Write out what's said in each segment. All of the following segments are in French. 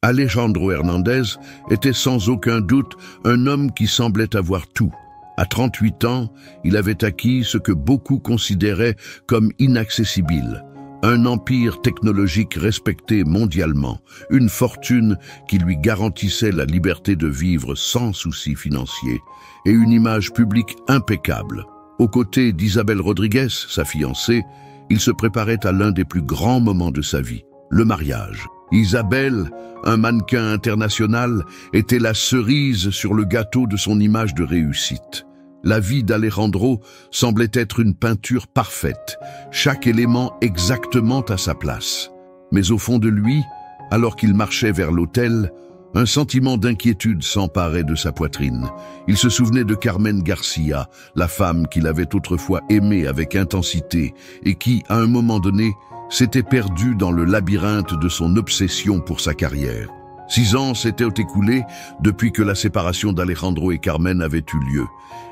Alejandro Hernandez était sans aucun doute un homme qui semblait avoir tout. À 38 ans, il avait acquis ce que beaucoup considéraient comme inaccessible. Un empire technologique respecté mondialement, une fortune qui lui garantissait la liberté de vivre sans soucis financiers et une image publique impeccable. Aux côtés d'Isabel Rodriguez, sa fiancée, il se préparait à l'un des plus grands moments de sa vie, le mariage. Isabel, un mannequin international, était la cerise sur le gâteau de son image de réussite. La vie d'Alejandro semblait être une peinture parfaite, chaque élément exactement à sa place. Mais au fond de lui, alors qu'il marchait vers l'autel, un sentiment d'inquiétude s'emparait de sa poitrine. Il se souvenait de Carmen Garcia, la femme qu'il avait autrefois aimée avec intensité et qui, à un moment donné, s'était perdue dans le labyrinthe de son obsession pour sa carrière. 6 ans s'étaient écoulés depuis que la séparation d'Alejandro et Carmen avait eu lieu,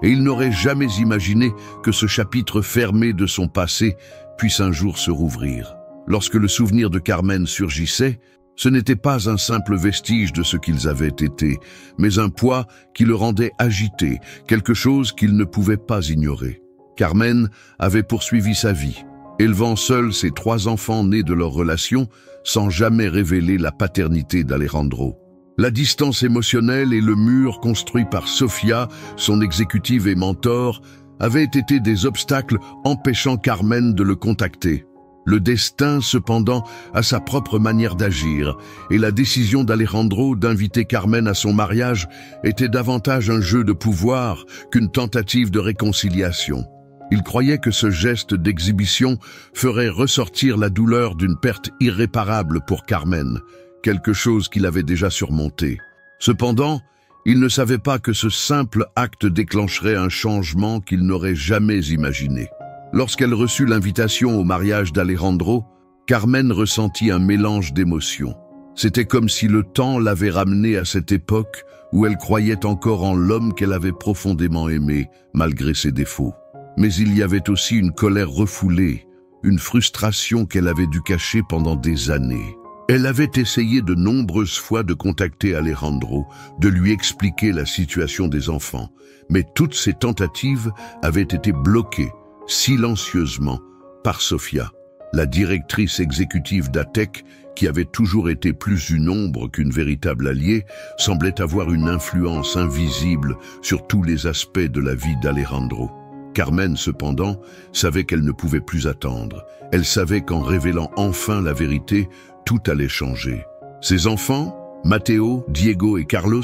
et il n'aurait jamais imaginé que ce chapitre fermé de son passé puisse un jour se rouvrir. Lorsque le souvenir de Carmen surgissait, ce n'était pas un simple vestige de ce qu'ils avaient été, mais un poids qui le rendait agité, quelque chose qu'il ne pouvait pas ignorer. Carmen avait poursuivi sa vie, élevant seule ses 3 enfants nés de leur relation, sans jamais révéler la paternité d'Alejandro. La distance émotionnelle et le mur construit par Sofia, son exécutive et mentor, avaient été des obstacles empêchant Carmen de le contacter. Le destin, cependant, a sa propre manière d'agir, et la décision d'Alejandro d'inviter Carmen à son mariage était davantage un jeu de pouvoir qu'une tentative de réconciliation. Il croyait que ce geste d'exhibition ferait ressortir la douleur d'une perte irréparable pour Carmen, quelque chose qu'il avait déjà surmonté. Cependant, il ne savait pas que ce simple acte déclencherait un changement qu'il n'aurait jamais imaginé. Lorsqu'elle reçut l'invitation au mariage d'Alejandro, Carmen ressentit un mélange d'émotions. C'était comme si le temps l'avait ramenée à cette époque où elle croyait encore en l'homme qu'elle avait profondément aimé, malgré ses défauts. Mais il y avait aussi une colère refoulée, une frustration qu'elle avait dû cacher pendant des années. Elle avait essayé de nombreuses fois de contacter Alejandro, de lui expliquer la situation des enfants, mais toutes ces tentatives avaient été bloquées, silencieusement, par Sofia, la directrice exécutive d'Atec, qui avait toujours été plus une ombre qu'une véritable alliée, semblait avoir une influence invisible sur tous les aspects de la vie d'Alejandro. Carmen, cependant, savait qu'elle ne pouvait plus attendre. Elle savait qu'en révélant enfin la vérité, tout allait changer. Ses enfants, Mateo, Diego et Carlos,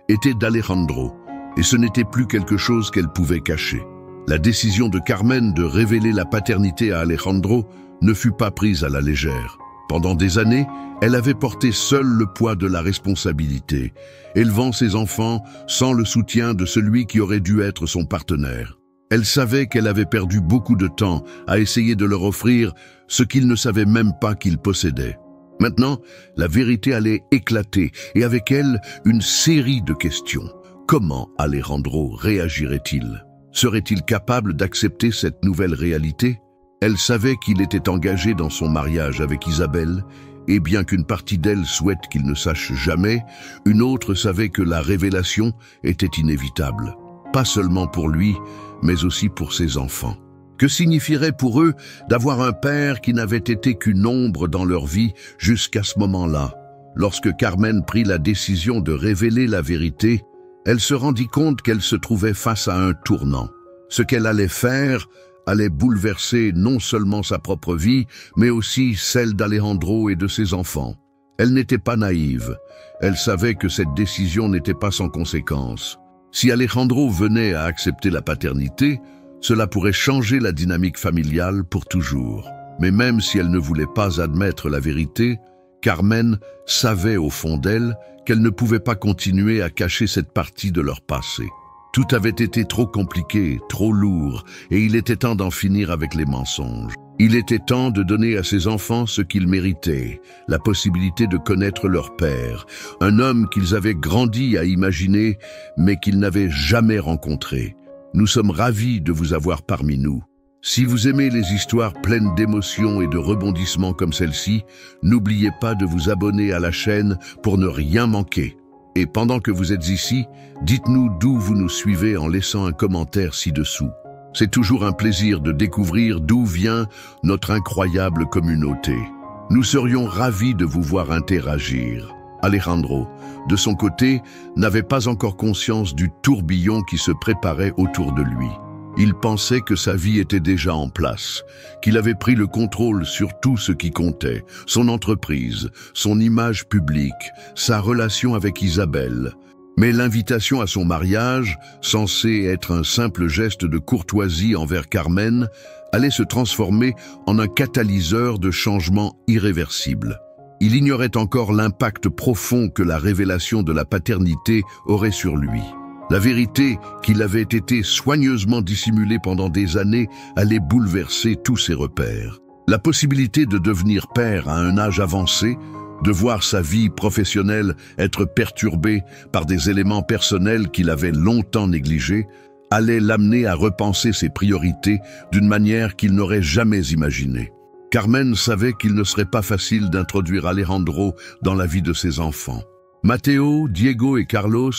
étaient d'Alejandro, et ce n'était plus quelque chose qu'elle pouvait cacher. La décision de Carmen de révéler la paternité à Alejandro ne fut pas prise à la légère. Pendant des années, elle avait porté seule le poids de la responsabilité, élevant ses enfants sans le soutien de celui qui aurait dû être son partenaire. Elle savait qu'elle avait perdu beaucoup de temps à essayer de leur offrir ce qu'ils ne savaient même pas qu'ils possédaient. Maintenant, la vérité allait éclater, et avec elle, une série de questions. Comment Alejandro réagirait-il ? Serait-il capable d'accepter cette nouvelle réalité ? Elle savait qu'il était engagé dans son mariage avec Isabel, et bien qu'une partie d'elle souhaite qu'il ne sache jamais, une autre savait que la révélation était inévitable. Pas seulement pour lui, mais aussi pour ses enfants. Que signifierait pour eux d'avoir un père qui n'avait été qu'une ombre dans leur vie jusqu'à ce moment-là? Lorsque Carmen prit la décision de révéler la vérité, elle se rendit compte qu'elle se trouvait face à un tournant. Ce qu'elle allait faire allait bouleverser non seulement sa propre vie, mais aussi celle d'Alejandro et de ses enfants. Elle n'était pas naïve. Elle savait que cette décision n'était pas sans conséquences. Si Alejandro venait à accepter la paternité, cela pourrait changer la dynamique familiale pour toujours. Mais même si elle ne voulait pas admettre la vérité, Carmen savait au fond d'elle qu'elle ne pouvait pas continuer à cacher cette partie de leur passé. Tout avait été trop compliqué, trop lourd, et il était temps d'en finir avec les mensonges. Il était temps de donner à ses enfants ce qu'ils méritaient, la possibilité de connaître leur père, un homme qu'ils avaient grandi à imaginer, mais qu'ils n'avaient jamais rencontré. Nous sommes ravis de vous avoir parmi nous. Si vous aimez les histoires pleines d'émotions et de rebondissements comme celle-ci, n'oubliez pas de vous abonner à la chaîne pour ne rien manquer. Et pendant que vous êtes ici, dites-nous d'où vous nous suivez en laissant un commentaire ci-dessous. C'est toujours un plaisir de découvrir d'où vient notre incroyable communauté. Nous serions ravis de vous voir interagir. Alejandro, de son côté, n'avait pas encore conscience du tourbillon qui se préparait autour de lui. Il pensait que sa vie était déjà en place, qu'il avait pris le contrôle sur tout ce qui comptait, son entreprise, son image publique, sa relation avec Isabelle. Mais l'invitation à son mariage, censée être un simple geste de courtoisie envers Carmen, allait se transformer en un catalyseur de changements irréversibles. Il ignorait encore l'impact profond que la révélation de la paternité aurait sur lui. La vérité, qu'il avait été soigneusement dissimulée pendant des années, allait bouleverser tous ses repères. La possibilité de devenir père à un âge avancé, de voir sa vie professionnelle être perturbée par des éléments personnels qu'il avait longtemps négligés, allait l'amener à repenser ses priorités d'une manière qu'il n'aurait jamais imaginée. Carmen savait qu'il ne serait pas facile d'introduire Alejandro dans la vie de ses enfants. Mateo, Diego et Carlos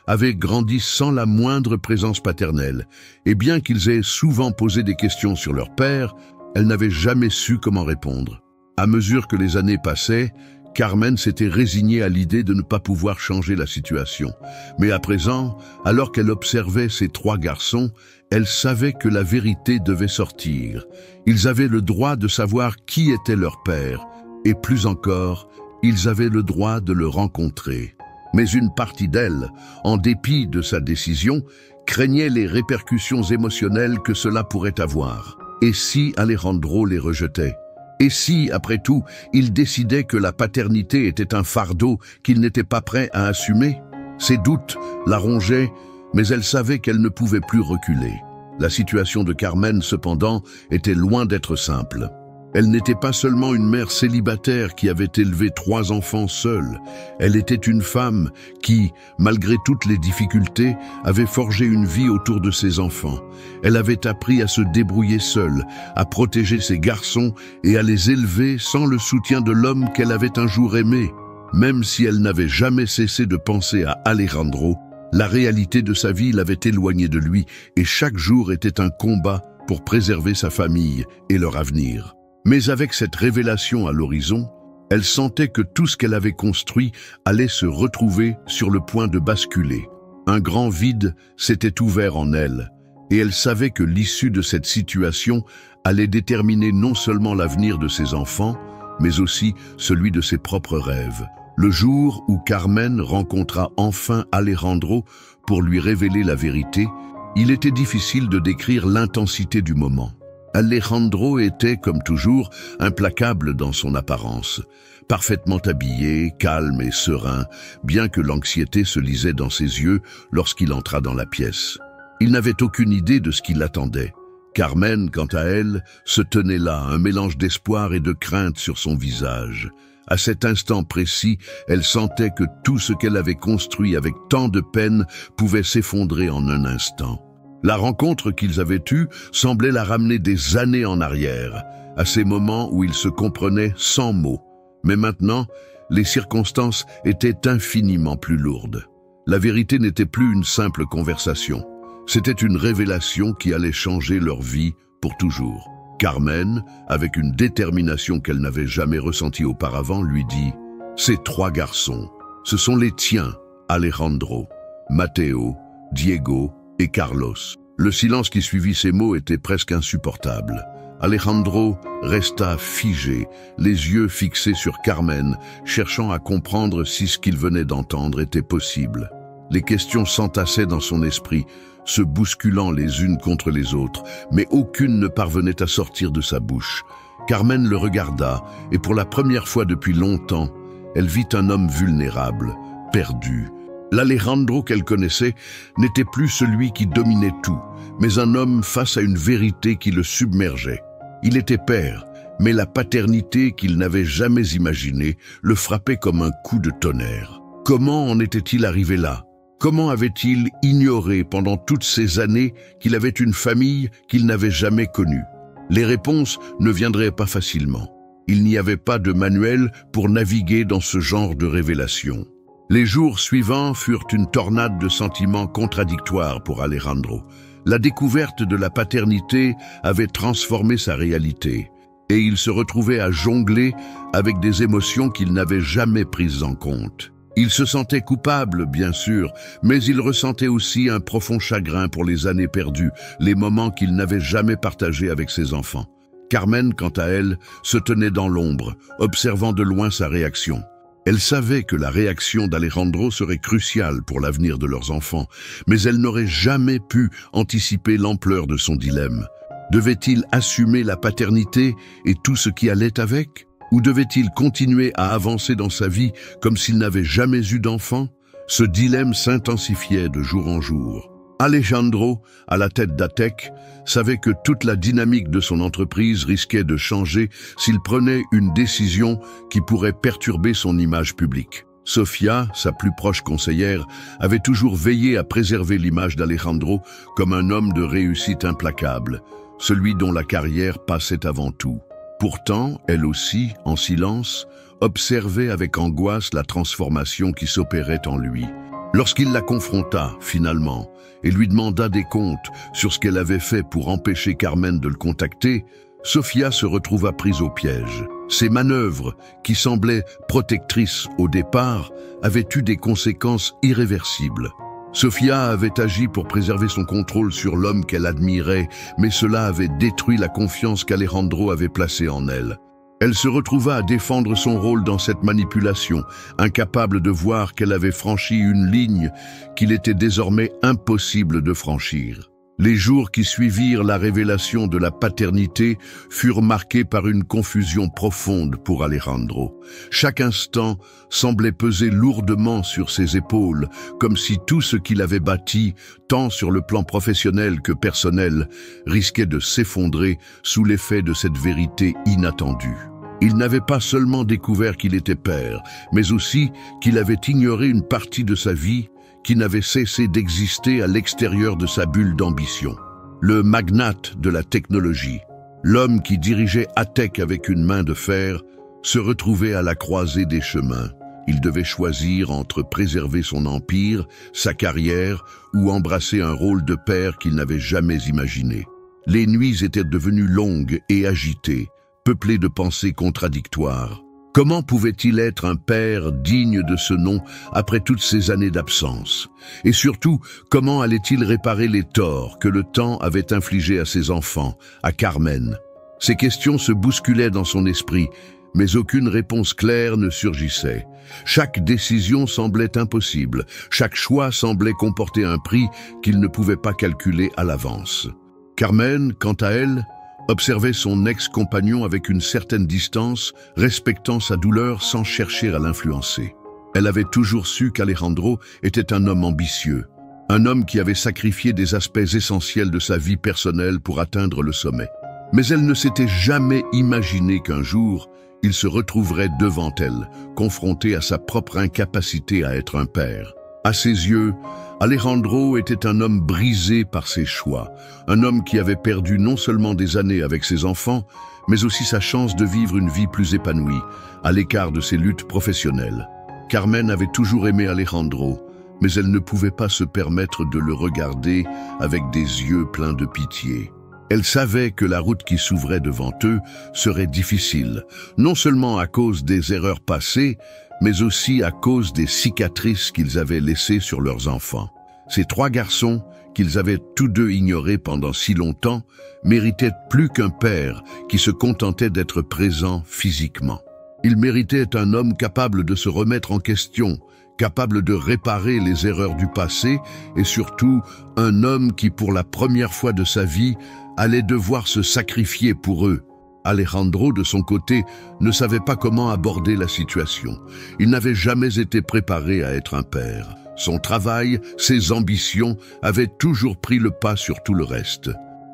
avaient grandi sans la moindre présence paternelle, et bien qu'ils aient souvent posé des questions sur leur père, elle n'avait jamais su comment répondre. À mesure que les années passaient, Carmen s'était résignée à l'idée de ne pas pouvoir changer la situation. Mais à présent, alors qu'elle observait ces trois garçons, elle savait que la vérité devait sortir. Ils avaient le droit de savoir qui était leur père, et plus encore, ils avaient le droit de le rencontrer. Mais une partie d'elle, en dépit de sa décision, craignait les répercussions émotionnelles que cela pourrait avoir. Et si Alejandro les rejetait? Et si, après tout, il décidait que la paternité était un fardeau qu'il n'était pas prêt à assumer? Ses doutes la rongeaient, mais elle savait qu'elle ne pouvait plus reculer. La situation de Carmen, cependant, était loin d'être simple. Elle n'était pas seulement une mère célibataire qui avait élevé 3 enfants seule. Elle était une femme qui, malgré toutes les difficultés, avait forgé une vie autour de ses enfants. Elle avait appris à se débrouiller seule, à protéger ses garçons et à les élever sans le soutien de l'homme qu'elle avait un jour aimé. Même si elle n'avait jamais cessé de penser à Alejandro, la réalité de sa vie l'avait éloignée de lui et chaque jour était un combat pour préserver sa famille et leur avenir. Mais avec cette révélation à l'horizon, elle sentait que tout ce qu'elle avait construit allait se retrouver sur le point de basculer. Un grand vide s'était ouvert en elle, et elle savait que l'issue de cette situation allait déterminer non seulement l'avenir de ses enfants, mais aussi celui de ses propres rêves. Le jour où Carmen rencontra enfin Alejandro pour lui révéler la vérité, il était difficile de décrire l'intensité du moment. Alejandro était, comme toujours, implacable dans son apparence, parfaitement habillé, calme et serein, bien que l'anxiété se lisait dans ses yeux lorsqu'il entra dans la pièce. Il n'avait aucune idée de ce qui l'attendait. Carmen, quant à elle, se tenait là, un mélange d'espoir et de crainte sur son visage. À cet instant précis, elle sentait que tout ce qu'elle avait construit avec tant de peine pouvait s'effondrer en un instant. La rencontre qu'ils avaient eue semblait la ramener des années en arrière, à ces moments où ils se comprenaient sans mots. Mais maintenant, les circonstances étaient infiniment plus lourdes. La vérité n'était plus une simple conversation. C'était une révélation qui allait changer leur vie pour toujours. Carmen, avec une détermination qu'elle n'avait jamais ressentie auparavant, lui dit « Ces 3 garçons, ce sont les tiens, Alejandro, Mateo, Diego et Carlos. » Le silence qui suivit ces mots était presque insupportable. Alejandro resta figé, les yeux fixés sur Carmen, cherchant à comprendre si ce qu'il venait d'entendre était possible. Les questions s'entassaient dans son esprit, se bousculant les unes contre les autres, mais aucune ne parvenait à sortir de sa bouche. Carmen le regarda, et pour la première fois depuis longtemps, elle vit un homme vulnérable, perdu. L'Alejandro qu'elle connaissait n'était plus celui qui dominait tout, mais un homme face à une vérité qui le submergeait. Il était père, mais la paternité qu'il n'avait jamais imaginée le frappait comme un coup de tonnerre. Comment en était-il arrivé là? Comment avait-il ignoré pendant toutes ces années qu'il avait une famille qu'il n'avait jamais connue? Les réponses ne viendraient pas facilement. Il n'y avait pas de manuel pour naviguer dans ce genre de révélation. Les jours suivants furent une tornade de sentiments contradictoires pour Alejandro. La découverte de la paternité avait transformé sa réalité, et il se retrouvait à jongler avec des émotions qu'il n'avait jamais prises en compte. Il se sentait coupable, bien sûr, mais il ressentait aussi un profond chagrin pour les années perdues, les moments qu'il n'avait jamais partagés avec ses enfants. Carmen, quant à elle, se tenait dans l'ombre, observant de loin sa réaction. Elle savait que la réaction d'Alejandro serait cruciale pour l'avenir de leurs enfants, mais elle n'aurait jamais pu anticiper l'ampleur de son dilemme. Devait-il assumer la paternité et tout ce qui allait avec? Ou devait-il continuer à avancer dans sa vie comme s'il n'avait jamais eu d'enfant? Ce dilemme s'intensifiait de jour en jour. Alejandro, à la tête d'Atec, savait que toute la dynamique de son entreprise risquait de changer s'il prenait une décision qui pourrait perturber son image publique. Sofia, sa plus proche conseillère, avait toujours veillé à préserver l'image d'Alejandro comme un homme de réussite implacable, celui dont la carrière passait avant tout. Pourtant, elle aussi, en silence, observait avec angoisse la transformation qui s'opérait en lui. Lorsqu'il la confronta, finalement, et lui demanda des comptes sur ce qu'elle avait fait pour empêcher Carmen de le contacter, Sofia se retrouva prise au piège. Ses manœuvres, qui semblaient protectrices au départ, avaient eu des conséquences irréversibles. Sofia avait agi pour préserver son contrôle sur l'homme qu'elle admirait, mais cela avait détruit la confiance qu'Alejandro avait placée en elle. Elle se retrouva à défendre son rôle dans cette manipulation, incapable de voir qu'elle avait franchi une ligne qu'il était désormais impossible de franchir. Les jours qui suivirent la révélation de la paternité furent marqués par une confusion profonde pour Alejandro. Chaque instant semblait peser lourdement sur ses épaules, comme si tout ce qu'il avait bâti, tant sur le plan professionnel que personnel, risquait de s'effondrer sous l'effet de cette vérité inattendue. Il n'avait pas seulement découvert qu'il était père, mais aussi qu'il avait ignoré une partie de sa vie qui n'avait cessé d'exister à l'extérieur de sa bulle d'ambition. Le magnate de la technologie, l'homme qui dirigeait Atec avec une main de fer, se retrouvait à la croisée des chemins. Il devait choisir entre préserver son empire, sa carrière, ou embrasser un rôle de père qu'il n'avait jamais imaginé. Les nuits étaient devenues longues et agitées, peuplées de pensées contradictoires. Comment pouvait-il être un père digne de ce nom après toutes ces années d'absence? Et surtout, comment allait-il réparer les torts que le temps avait infligés à ses enfants, à Carmen? Ces questions se bousculaient dans son esprit, mais aucune réponse claire ne surgissait. Chaque décision semblait impossible, chaque choix semblait comporter un prix qu'il ne pouvait pas calculer à l'avance. Carmen, quant à elle, observait son ex-compagnon avec une certaine distance, respectant sa douleur sans chercher à l'influencer. Elle avait toujours su qu'Alejandro était un homme ambitieux, un homme qui avait sacrifié des aspects essentiels de sa vie personnelle pour atteindre le sommet. Mais elle ne s'était jamais imaginé qu'un jour, il se retrouverait devant elle, confronté à sa propre incapacité à être un père. À ses yeux, Alejandro était un homme brisé par ses choix, un homme qui avait perdu non seulement des années avec ses enfants, mais aussi sa chance de vivre une vie plus épanouie, à l'écart de ses luttes professionnelles. Carmen avait toujours aimé Alejandro, mais elle ne pouvait pas se permettre de le regarder avec des yeux pleins de pitié. Elle savait que la route qui s'ouvrait devant eux serait difficile, non seulement à cause des erreurs passées, mais aussi à cause des cicatrices qu'ils avaient laissées sur leurs enfants. Ces trois garçons, qu'ils avaient tous deux ignorés pendant si longtemps, méritaient plus qu'un père qui se contentait d'être présent physiquement. Ils méritaient un homme capable de se remettre en question, capable de réparer les erreurs du passé et surtout un homme qui, pour la première fois de sa vie, allait devoir se sacrifier pour eux. Alejandro, de son côté, ne savait pas comment aborder la situation. Il n'avait jamais été préparé à être un père. Son travail, ses ambitions avaient toujours pris le pas sur tout le reste.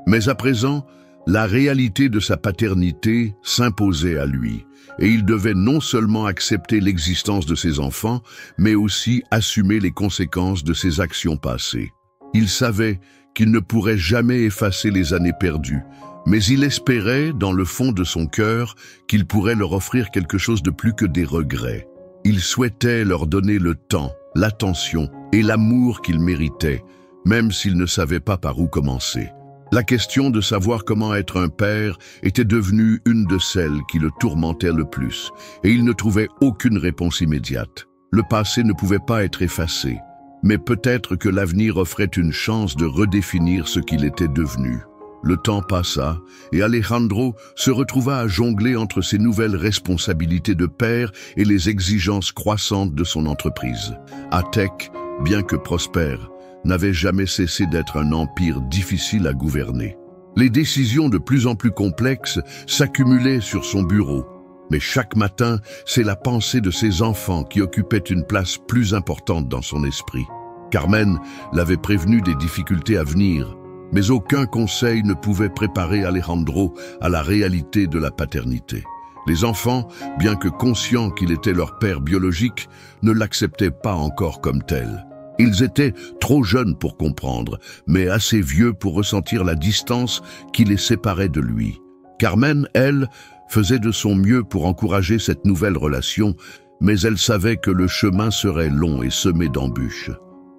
Mais à présent, la réalité de sa paternité s'imposait à lui, et il devait non seulement accepter l'existence de ses enfants, mais aussi assumer les conséquences de ses actions passées. Il savait qu'il ne pourrait jamais effacer les années perdues, Mais il espérait, dans le fond de son cœur, qu'il pourrait leur offrir quelque chose de plus que des regrets. Il souhaitait leur donner le temps, l'attention et l'amour qu'ils méritaient, même s'ils ne savaient pas par où commencer. La question de savoir comment être un père était devenue une de celles qui le tourmentaient le plus, et il ne trouvait aucune réponse immédiate. Le passé ne pouvait pas être effacé, mais peut-être que l'avenir offrait une chance de redéfinir ce qu'il était devenu. Le temps passa, et Alejandro se retrouva à jongler entre ses nouvelles responsabilités de père et les exigences croissantes de son entreprise. Atec, bien que prospère, n'avait jamais cessé d'être un empire difficile à gouverner. Les décisions de plus en plus complexes s'accumulaient sur son bureau, mais chaque matin, c'est la pensée de ses enfants qui occupait une place plus importante dans son esprit. Carmen l'avait prévenu des difficultés à venir, mais aucun conseil ne pouvait préparer Alejandro à la réalité de la paternité. Les enfants, bien que conscients qu'il était leur père biologique, ne l'acceptaient pas encore comme tel. Ils étaient trop jeunes pour comprendre, mais assez vieux pour ressentir la distance qui les séparait de lui. Carmen, elle, faisait de son mieux pour encourager cette nouvelle relation, mais elle savait que le chemin serait long et semé d'embûches.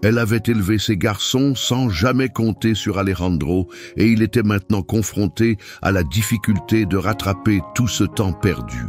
Elle avait élevé ses garçons sans jamais compter sur Alejandro et il était maintenant confronté à la difficulté de rattraper tout ce temps perdu.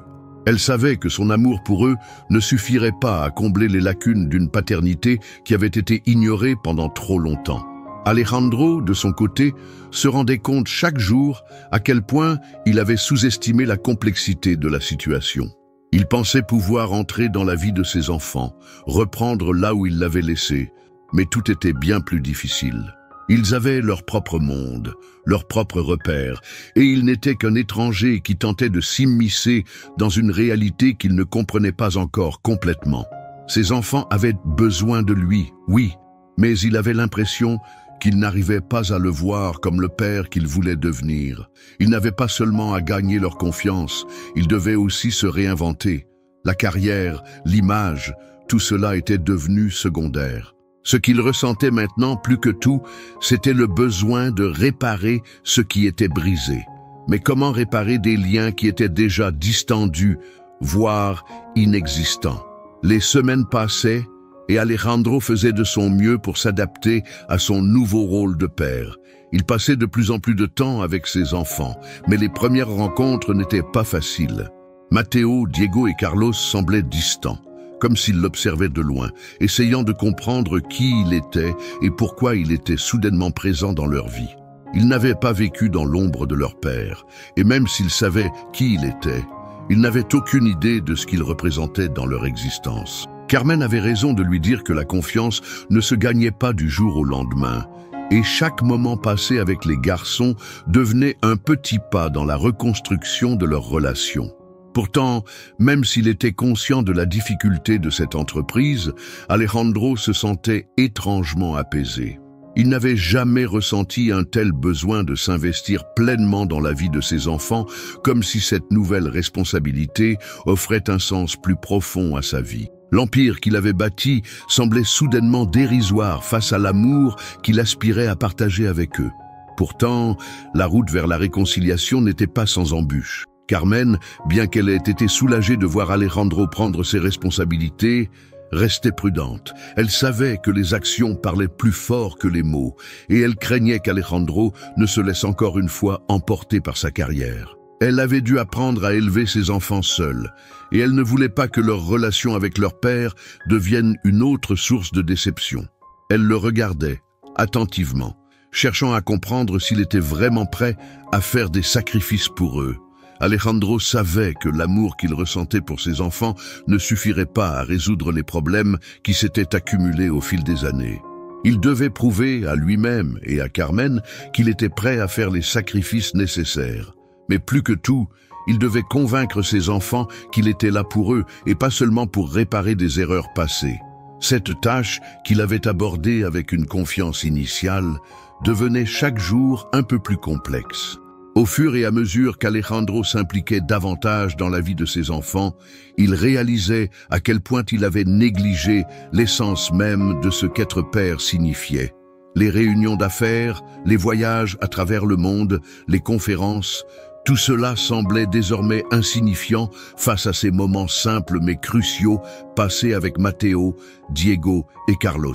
Elle savait que son amour pour eux ne suffirait pas à combler les lacunes d'une paternité qui avait été ignorée pendant trop longtemps. Alejandro, de son côté, se rendait compte chaque jour à quel point il avait sous-estimé la complexité de la situation. Il pensait pouvoir entrer dans la vie de ses enfants, reprendre là où il l'avait laissé, mais tout était bien plus difficile. Ils avaient leur propre monde, leurs propres repères, et il n'était qu'un étranger qui tentait de s'immiscer dans une réalité qu'il ne comprenait pas encore complètement. Ses enfants avaient besoin de lui, oui, mais il avait l'impression qu'il n'arrivait pas à le voir comme le père qu'il voulait devenir. Il n'avait pas seulement à gagner leur confiance, il devait aussi se réinventer. La carrière, l'image, tout cela était devenu secondaire. Ce qu'il ressentait maintenant plus que tout, c'était le besoin de réparer ce qui était brisé. Mais comment réparer des liens qui étaient déjà distendus, voire inexistants? Les semaines passaient et Alejandro faisait de son mieux pour s'adapter à son nouveau rôle de père. Il passait de plus en plus de temps avec ses enfants, mais les premières rencontres n'étaient pas faciles. Mateo, Diego et Carlos semblaient distants, comme s'ils l'observaient de loin, essayant de comprendre qui il était et pourquoi il était soudainement présent dans leur vie. Ils n'avaient pas vécu dans l'ombre de leur père, et même s'ils savaient qui il était, ils n'avaient aucune idée de ce qu'il représentait dans leur existence. Carmen avait raison de lui dire que la confiance ne se gagnait pas du jour au lendemain, et chaque moment passé avec les garçons devenait un petit pas dans la reconstruction de leur relation. Pourtant, même s'il était conscient de la difficulté de cette entreprise, Alejandro se sentait étrangement apaisé. Il n'avait jamais ressenti un tel besoin de s'investir pleinement dans la vie de ses enfants, comme si cette nouvelle responsabilité offrait un sens plus profond à sa vie. L'empire qu'il avait bâti semblait soudainement dérisoire face à l'amour qu'il aspirait à partager avec eux. Pourtant, la route vers la réconciliation n'était pas sans embûches. Carmen, bien qu'elle ait été soulagée de voir Alejandro prendre ses responsabilités, restait prudente. Elle savait que les actions parlaient plus fort que les mots, et elle craignait qu'Alejandro ne se laisse encore une fois emporter par sa carrière. Elle avait dû apprendre à élever ses enfants seule, et elle ne voulait pas que leur relation avec leur père devienne une autre source de déception. Elle le regardait, attentivement, cherchant à comprendre s'il était vraiment prêt à faire des sacrifices pour eux. Alejandro savait que l'amour qu'il ressentait pour ses enfants ne suffirait pas à résoudre les problèmes qui s'étaient accumulés au fil des années. Il devait prouver à lui-même et à Carmen qu'il était prêt à faire les sacrifices nécessaires. Mais plus que tout, il devait convaincre ses enfants qu'il était là pour eux et pas seulement pour réparer des erreurs passées. Cette tâche, qu'il avait abordée avec une confiance initiale, devenait chaque jour un peu plus complexe. Au fur et à mesure qu'Alejandro s'impliquait davantage dans la vie de ses enfants, il réalisait à quel point il avait négligé l'essence même de ce qu'être père signifiait. Les réunions d'affaires, les voyages à travers le monde, les conférences, tout cela semblait désormais insignifiant face à ces moments simples mais cruciaux passés avec Matteo, Diego et Carlos.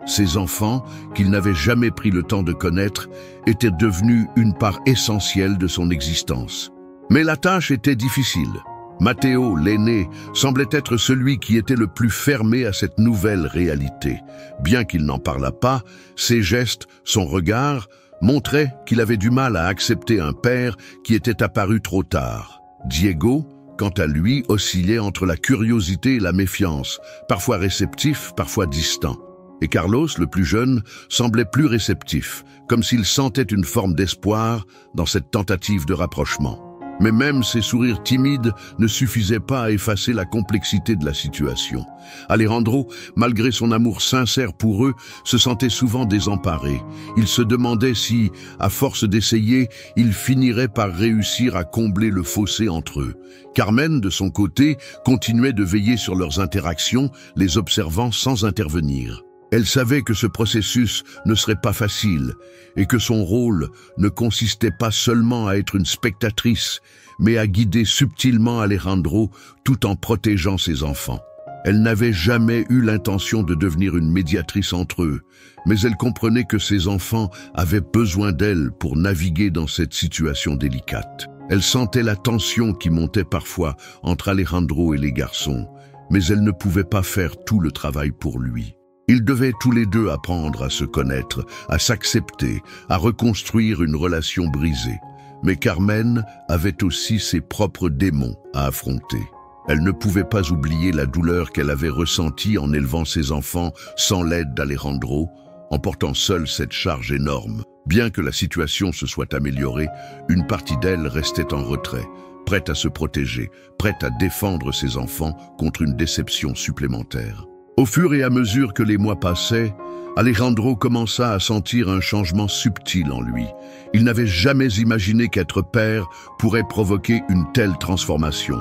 Ces enfants, qu'il n'avait jamais pris le temps de connaître, étaient devenus une part essentielle de son existence. Mais la tâche était difficile. Matteo, l'aîné, semblait être celui qui était le plus fermé à cette nouvelle réalité. Bien qu'il n'en parlât pas, ses gestes, son regard, montraient qu'il avait du mal à accepter un père qui était apparu trop tard. Diego, quant à lui, oscillait entre la curiosité et la méfiance, parfois réceptif, parfois distant. Et Carlos, le plus jeune, semblait plus réceptif, comme s'il sentait une forme d'espoir dans cette tentative de rapprochement. Mais même ses sourires timides ne suffisaient pas à effacer la complexité de la situation. Alejandro, malgré son amour sincère pour eux, se sentait souvent désemparé. Il se demandait si, à force d'essayer, il finirait par réussir à combler le fossé entre eux. Carmen, de son côté, continuait de veiller sur leurs interactions, les observant sans intervenir. Elle savait que ce processus ne serait pas facile et que son rôle ne consistait pas seulement à être une spectatrice, mais à guider subtilement Alejandro tout en protégeant ses enfants. Elle n'avait jamais eu l'intention de devenir une médiatrice entre eux, mais elle comprenait que ses enfants avaient besoin d'elle pour naviguer dans cette situation délicate. Elle sentait la tension qui montait parfois entre Alejandro et les garçons, mais elle ne pouvait pas faire tout le travail pour lui. Ils devaient tous les deux apprendre à se connaître, à s'accepter, à reconstruire une relation brisée. Mais Carmen avait aussi ses propres démons à affronter. Elle ne pouvait pas oublier la douleur qu'elle avait ressentie en élevant ses enfants sans l'aide d'Alejandro, en portant seule cette charge énorme. Bien que la situation se soit améliorée, une partie d'elle restait en retrait, prête à se protéger, prête à défendre ses enfants contre une déception supplémentaire. Au fur et à mesure que les mois passaient, Alejandro commença à sentir un changement subtil en lui. Il n'avait jamais imaginé qu'être père pourrait provoquer une telle transformation.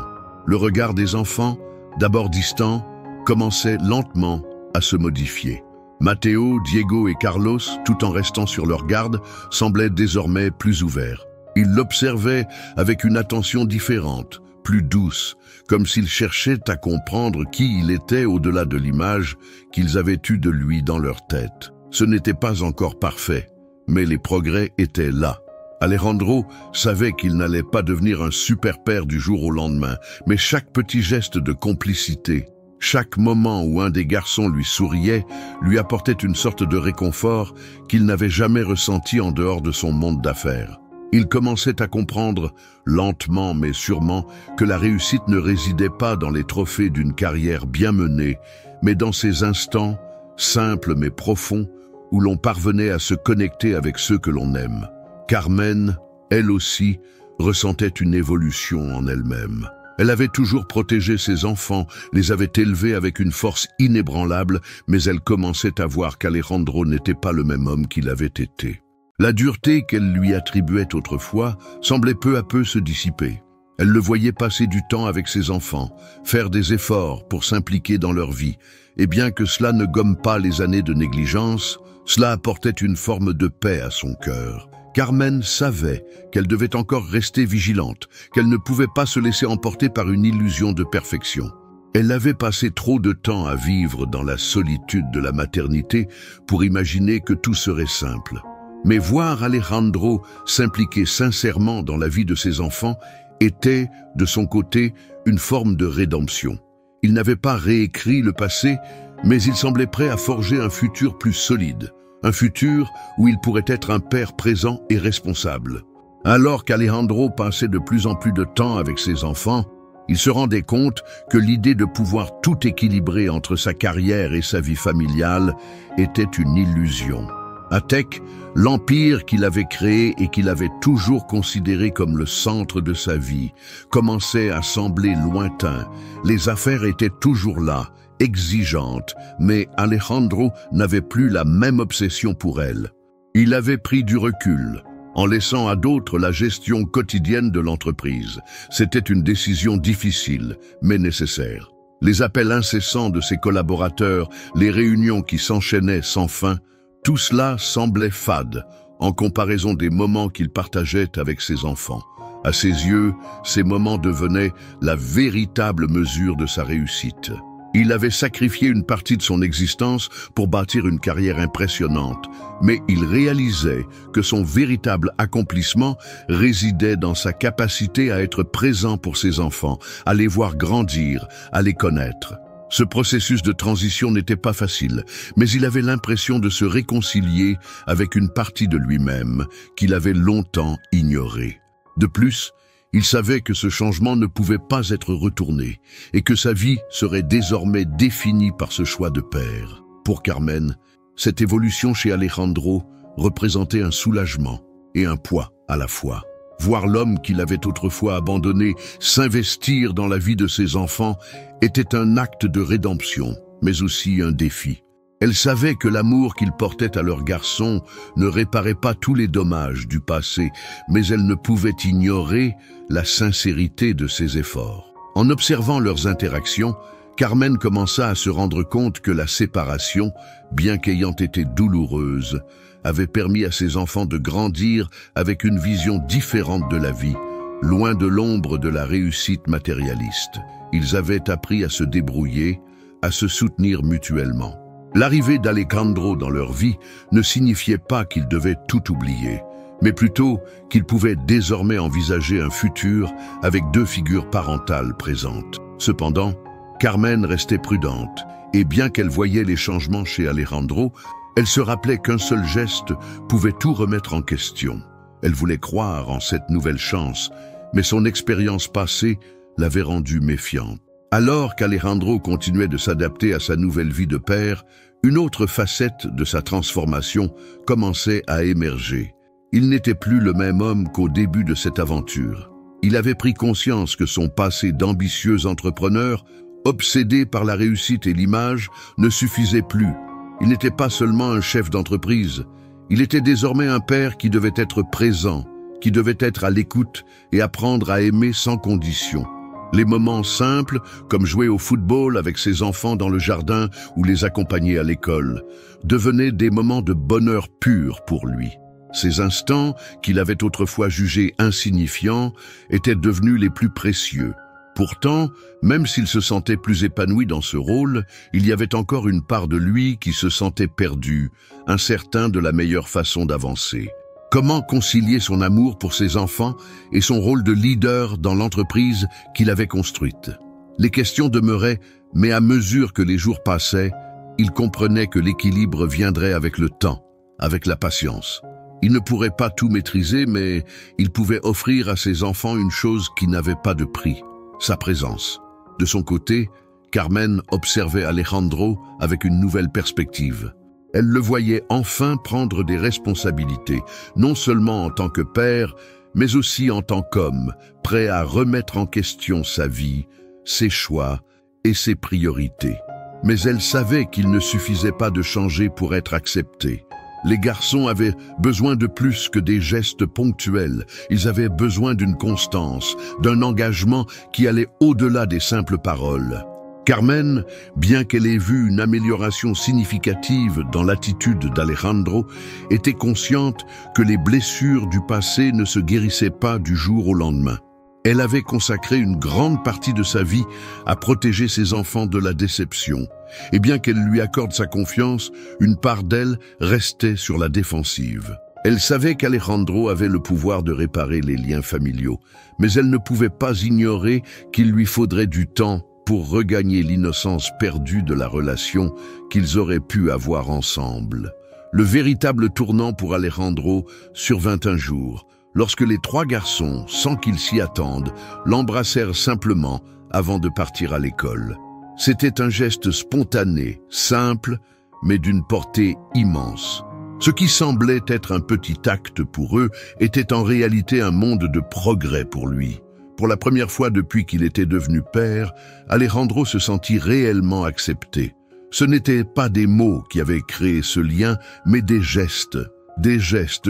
Le regard des enfants, d'abord distant, commençait lentement à se modifier. Matteo, Diego et Carlos, tout en restant sur leur garde, semblaient désormais plus ouverts. Ils l'observaient avec une attention différente, plus douce, comme s'ils cherchaient à comprendre qui il était au-delà de l'image qu'ils avaient eue de lui dans leur tête. Ce n'était pas encore parfait, mais les progrès étaient là. Alejandro savait qu'il n'allait pas devenir un super père du jour au lendemain, mais chaque petit geste de complicité, chaque moment où un des garçons lui souriait, lui apportait une sorte de réconfort qu'il n'avait jamais ressenti en dehors de son monde d'affaires. Il commençait à comprendre, lentement mais sûrement, que la réussite ne résidait pas dans les trophées d'une carrière bien menée, mais dans ces instants, simples mais profonds, où l'on parvenait à se connecter avec ceux que l'on aime. Carmen, elle aussi, ressentait une évolution en elle-même. Elle avait toujours protégé ses enfants, les avait élevés avec une force inébranlable, mais elle commençait à voir qu'Alejandro n'était pas le même homme qu'il avait été. La dureté qu'elle lui attribuait autrefois semblait peu à peu se dissiper. Elle le voyait passer du temps avec ses enfants, faire des efforts pour s'impliquer dans leur vie, et bien que cela ne gomme pas les années de négligence, cela apportait une forme de paix à son cœur. Carmen savait qu'elle devait encore rester vigilante, qu'elle ne pouvait pas se laisser emporter par une illusion de perfection. Elle avait passé trop de temps à vivre dans la solitude de la maternité pour imaginer que tout serait simple. Mais voir Alejandro s'impliquer sincèrement dans la vie de ses enfants était, de son côté, une forme de rédemption. Il n'avait pas réécrit le passé, mais il semblait prêt à forger un futur plus solide, un futur où il pourrait être un père présent et responsable. Alors qu'Alejandro passait de plus en plus de temps avec ses enfants, il se rendait compte que l'idée de pouvoir tout équilibrer entre sa carrière et sa vie familiale était une illusion. Atec, l'empire qu'il avait créé et qu'il avait toujours considéré comme le centre de sa vie, commençait à sembler lointain. Les affaires étaient toujours là, exigeantes, mais Alejandro n'avait plus la même obsession pour elle. Il avait pris du recul, en laissant à d'autres la gestion quotidienne de l'entreprise. C'était une décision difficile, mais nécessaire. Les appels incessants de ses collaborateurs, les réunions qui s'enchaînaient sans fin, Tout cela semblait fade, en comparaison des moments qu'il partageait avec ses enfants. À ses yeux, ces moments devenaient la véritable mesure de sa réussite. Il avait sacrifié une partie de son existence pour bâtir une carrière impressionnante, mais il réalisait que son véritable accomplissement résidait dans sa capacité à être présent pour ses enfants, à les voir grandir, à les connaître. Ce processus de transition n'était pas facile, mais il avait l'impression de se réconcilier avec une partie de lui-même qu'il avait longtemps ignorée. De plus, il savait que ce changement ne pouvait pas être retourné et que sa vie serait désormais définie par ce choix de père. Pour Carmen, cette évolution chez Alejandro représentait un soulagement et un poids à la fois. Voir l'homme qu'il avait autrefois abandonné s'investir dans la vie de ses enfants était un acte de rédemption, mais aussi un défi. Elle savait que l'amour qu'ils portaient à leur garçon ne réparait pas tous les dommages du passé, mais elle ne pouvait ignorer la sincérité de ses efforts. En observant leurs interactions, Carmen commença à se rendre compte que la séparation, bien qu'ayant été douloureuse, avait permis à ses enfants de grandir avec une vision différente de la vie, loin de l'ombre de la réussite matérialiste. Ils avaient appris à se débrouiller, à se soutenir mutuellement. L'arrivée d'Alejandro dans leur vie ne signifiait pas qu'ils devaient tout oublier, mais plutôt qu'ils pouvaient désormais envisager un futur avec deux figures parentales présentes. Cependant, Carmen restait prudente, et bien qu'elle voyait les changements chez Alejandro, elle se rappelait qu'un seul geste pouvait tout remettre en question. Elle voulait croire en cette nouvelle chance, mais son expérience passée l'avait rendue méfiante. Alors qu'Alejandro continuait de s'adapter à sa nouvelle vie de père, une autre facette de sa transformation commençait à émerger. Il n'était plus le même homme qu'au début de cette aventure. Il avait pris conscience que son passé d'ambitieux entrepreneur, obsédé par la réussite et l'image, ne suffisait plus. Il n'était pas seulement un chef d'entreprise, il était désormais un père qui devait être présent, qui devait être à l'écoute et apprendre à aimer sans condition. Les moments simples, comme jouer au football avec ses enfants dans le jardin ou les accompagner à l'école, devenaient des moments de bonheur pur pour lui. Ces instants, qu'il avait autrefois jugés insignifiants, étaient devenus les plus précieux. Pourtant, même s'il se sentait plus épanoui dans ce rôle, il y avait encore une part de lui qui se sentait perdu, incertain de la meilleure façon d'avancer. Comment concilier son amour pour ses enfants et son rôle de leader dans l'entreprise qu'il avait construite? Les questions demeuraient, mais à mesure que les jours passaient, il comprenait que l'équilibre viendrait avec le temps, avec la patience. Il ne pourrait pas tout maîtriser, mais il pouvait offrir à ses enfants une chose qui n'avait pas de prix, sa présence. De son côté, Carmen observait Alejandro avec une nouvelle perspective. Elle le voyait enfin prendre des responsabilités, non seulement en tant que père, mais aussi en tant qu'homme, prêt à remettre en question sa vie, ses choix et ses priorités. Mais elle savait qu'il ne suffisait pas de changer pour être accepté. Les garçons avaient besoin de plus que des gestes ponctuels. Ils avaient besoin d'une constance, d'un engagement qui allait au-delà des simples paroles. Carmen, bien qu'elle ait vu une amélioration significative dans l'attitude d'Alejandro, était consciente que les blessures du passé ne se guérissaient pas du jour au lendemain. Elle avait consacré une grande partie de sa vie à protéger ses enfants de la déception. Et bien qu'elle lui accorde sa confiance, une part d'elle restait sur la défensive. Elle savait qu'Alejandro avait le pouvoir de réparer les liens familiaux, mais elle ne pouvait pas ignorer qu'il lui faudrait du temps pour regagner l'innocence perdue de la relation qu'ils auraient pu avoir ensemble. Le véritable tournant pour Alejandro survint un jour, lorsque les trois garçons, sans qu'ils s'y attendent, l'embrassèrent simplement avant de partir à l'école. C'était un geste spontané, simple, mais d'une portée immense. Ce qui semblait être un petit acte pour eux était en réalité un monde de progrès pour lui. Pour la première fois depuis qu'il était devenu père, Alejandro se sentit réellement accepté. Ce n'étaient pas des mots qui avaient créé ce lien, mais des gestes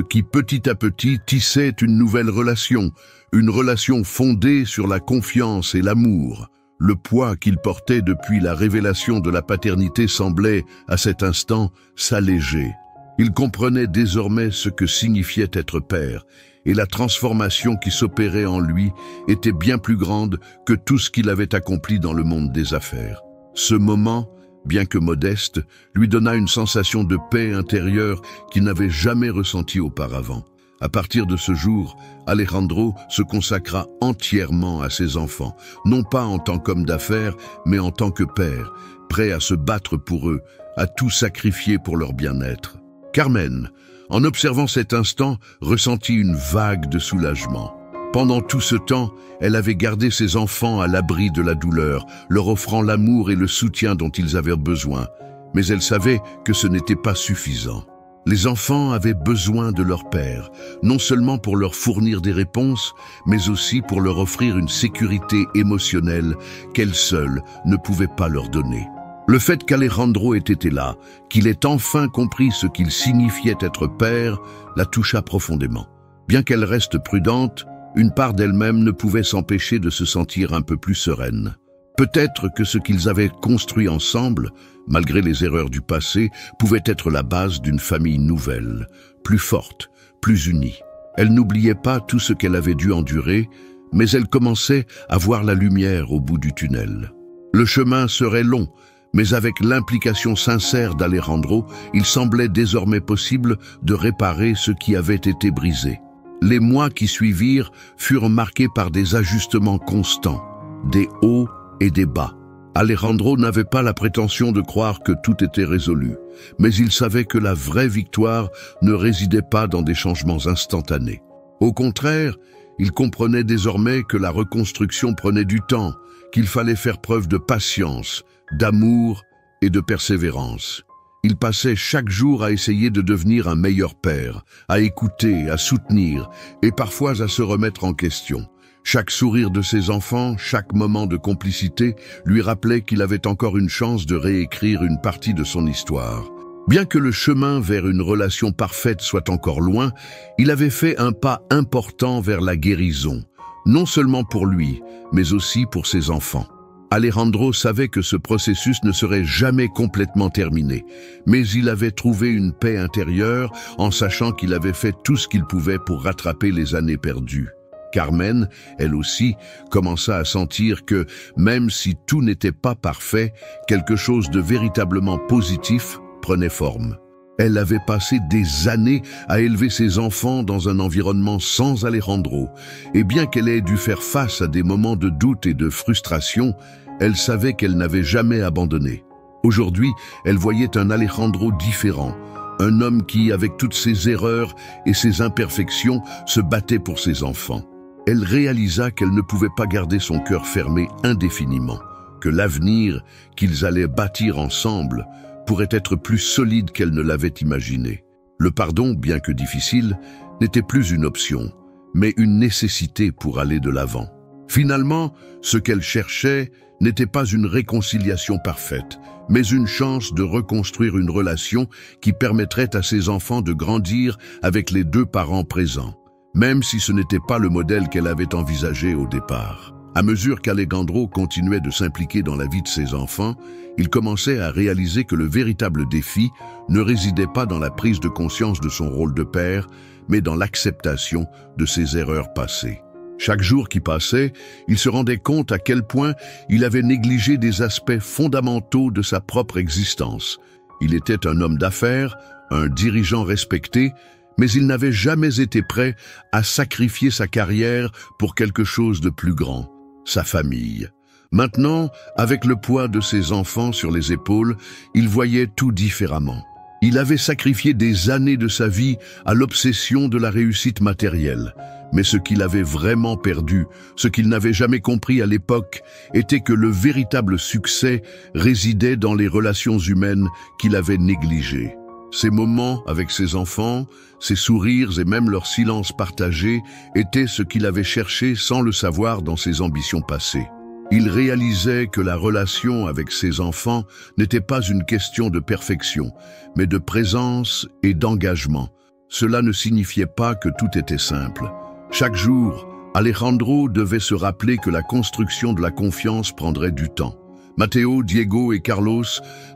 qui petit à petit tissaient une nouvelle relation, une relation fondée sur la confiance et l'amour. Le poids qu'il portait depuis la révélation de la paternité semblait, à cet instant, s'alléger. Il comprenait désormais ce que signifiait être père, et la transformation qui s'opérait en lui était bien plus grande que tout ce qu'il avait accompli dans le monde des affaires. Ce moment, bien que modeste, lui donna une sensation de paix intérieure qu'il n'avait jamais ressentie auparavant. À partir de ce jour, Alejandro se consacra entièrement à ses enfants, non pas en tant qu'homme d'affaires, mais en tant que père, prêt à se battre pour eux, à tout sacrifier pour leur bien-être. Carmen, en observant cet instant, ressentit une vague de soulagement. Pendant tout ce temps, elle avait gardé ses enfants à l'abri de la douleur, leur offrant l'amour et le soutien dont ils avaient besoin. Mais elle savait que ce n'était pas suffisant. Les enfants avaient besoin de leur père, non seulement pour leur fournir des réponses, mais aussi pour leur offrir une sécurité émotionnelle qu'elle seule ne pouvait pas leur donner. Le fait qu'Alejandro ait été là, qu'il ait enfin compris ce qu'il signifiait être père, la toucha profondément. Bien qu'elle reste prudente, une part d'elle-même ne pouvait s'empêcher de se sentir un peu plus sereine. Peut-être que ce qu'ils avaient construit ensemble, malgré les erreurs du passé, pouvait être la base d'une famille nouvelle, plus forte, plus unie. Elle n'oubliait pas tout ce qu'elle avait dû endurer, mais elle commençait à voir la lumière au bout du tunnel. Le chemin serait long, mais avec l'implication sincère d'Alejandro, il semblait désormais possible de réparer ce qui avait été brisé. Les mois qui suivirent furent marqués par des ajustements constants, des hauts et des bas. Alejandro n'avait pas la prétention de croire que tout était résolu, mais il savait que la vraie victoire ne résidait pas dans des changements instantanés. Au contraire, il comprenait désormais que la reconstruction prenait du temps, qu'il fallait faire preuve de patience, d'amour et de persévérance. Il passait chaque jour à essayer de devenir un meilleur père, à écouter, à soutenir et parfois à se remettre en question. Chaque sourire de ses enfants, chaque moment de complicité lui rappelait qu'il avait encore une chance de réécrire une partie de son histoire. Bien que le chemin vers une relation parfaite soit encore loin, il avait fait un pas important vers la guérison, non seulement pour lui, mais aussi pour ses enfants. Alejandro savait que ce processus ne serait jamais complètement terminé, mais il avait trouvé une paix intérieure en sachant qu'il avait fait tout ce qu'il pouvait pour rattraper les années perdues. Carmen, elle aussi, commença à sentir que, même si tout n'était pas parfait, quelque chose de véritablement positif prenait forme. Elle avait passé des années à élever ses enfants dans un environnement sans Alejandro, et bien qu'elle ait dû faire face à des moments de doute et de frustration, elle savait qu'elle n'avait jamais abandonné. Aujourd'hui, elle voyait un Alejandro différent, un homme qui, avec toutes ses erreurs et ses imperfections, se battait pour ses enfants. Elle réalisa qu'elle ne pouvait pas garder son cœur fermé indéfiniment, que l'avenir qu'ils allaient bâtir ensemble pourrait être plus solide qu'elle ne l'avait imaginé. Le pardon, bien que difficile, n'était plus une option, mais une nécessité pour aller de l'avant. Finalement, ce qu'elle cherchait n'était pas une réconciliation parfaite, mais une chance de reconstruire une relation qui permettrait à ses enfants de grandir avec les deux parents présents, même si ce n'était pas le modèle qu'elle avait envisagé au départ. À mesure qu'Alejandro continuait de s'impliquer dans la vie de ses enfants, il commençait à réaliser que le véritable défi ne résidait pas dans la prise de conscience de son rôle de père, mais dans l'acceptation de ses erreurs passées. Chaque jour qui passait, il se rendait compte à quel point il avait négligé des aspects fondamentaux de sa propre existence. Il était un homme d'affaires, un dirigeant respecté, mais il n'avait jamais été prêt à sacrifier sa carrière pour quelque chose de plus grand, sa famille. Maintenant, avec le poids de ses enfants sur les épaules, il voyait tout différemment. Il avait sacrifié des années de sa vie à l'obsession de la réussite matérielle. Mais ce qu'il avait vraiment perdu, ce qu'il n'avait jamais compris à l'époque, était que le véritable succès résidait dans les relations humaines qu'il avait négligées. Ces moments avec ses enfants, ses sourires et même leur silence partagé étaient ce qu'il avait cherché sans le savoir dans ses ambitions passées. Il réalisait que la relation avec ses enfants n'était pas une question de perfection, mais de présence et d'engagement. Cela ne signifiait pas que tout était simple. Chaque jour, Alejandro devait se rappeler que la construction de la confiance prendrait du temps. Matteo, Diego et Carlos